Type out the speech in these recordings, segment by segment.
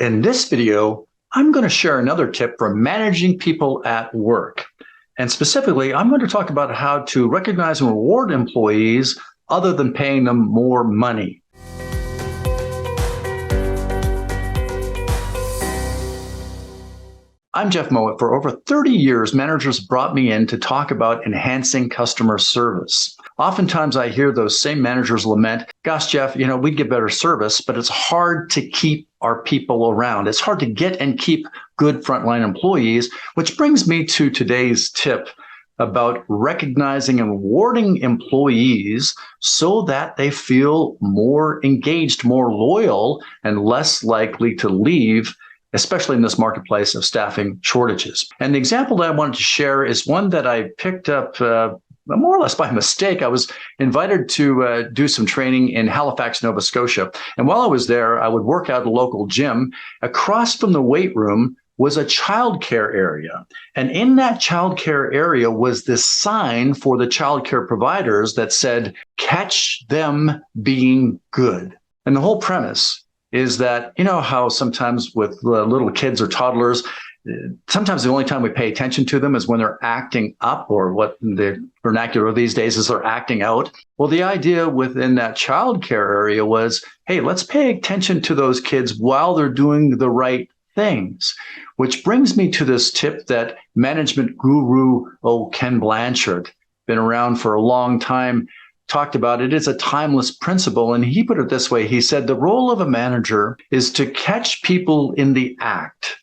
In this video, I'm going to share another tip for managing people at work. And specifically, I'm going to talk about how to recognize and reward employees other than paying them more money. I'm Jeff Mowatt. For over 30 years, managers brought me in to talk about enhancing customer service. Oftentimes I hear those same managers lament, gosh, Jeff, we'd get better service, but it's hard to keep our people around. It's hard to get and keep good frontline employees, which brings me to today's tip about recognizing and rewarding employees so that they feel more engaged, more loyal, and less likely to leave, especially in this marketplace of staffing shortages. And the example that I wanted to share is one that I picked up more or less by mistake. I was invited to do some training in Halifax, Nova Scotia. And while I was there, I would work out at a local gym. Across from the weight room was a childcare area. And in that childcare area was this sign for the childcare providers that said, catch them being good. And the whole premise is that, how sometimes with little kids or toddlers, sometimes the only time we pay attention to them is when they're acting up, or what the vernacular these days is they're acting out. Well, the idea within that childcare area was, hey, let's pay attention to those kids while they're doing the right things. Which brings me to this tip that management guru, Ken Blanchard, been around for a long time, talked about. It is a timeless principle. And he put it this way. He said, the role of a manager is to catch people in the act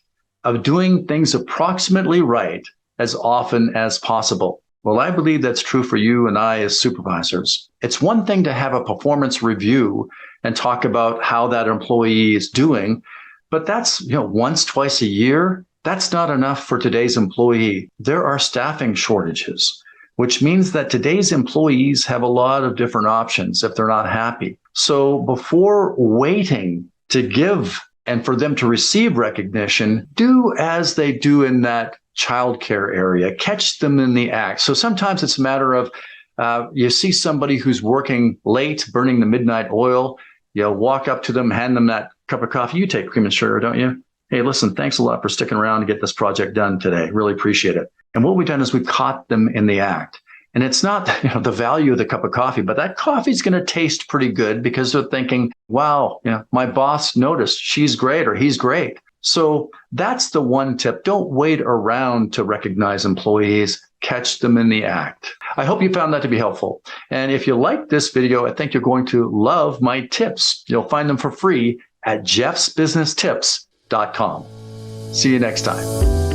of doing things approximately right as often as possible. Well, I believe that's true for you and I as supervisors. It's one thing to have a performance review and talk about how that employee is doing, but that's, once, twice a year. That's not enough for today's employee. There are staffing shortages, which means that today's employees have a lot of different options if they're not happy. So before waiting to give and for them to receive recognition, do as they do in that childcare area. Catch them in the act. So sometimes it's a matter of you see somebody who's working late, burning the midnight oil, walk up to them, hand them that cup of coffee. You take cream and sugar, don't you? Hey, listen, thanks a lot for sticking around to get this project done today. Really appreciate it. And what we've done is we've caught them in the act. And it's not the value of the cup of coffee, but that coffee's going to taste pretty good because they're thinking, wow, my boss noticed, she's great or he's great. So that's the one tip. Don't wait around to recognize employees. Catch them in the act. I hope you found that to be helpful. And if you like this video, I think you're going to love my tips. You'll find them for free at jeffsbusinesstips.com. See you next time.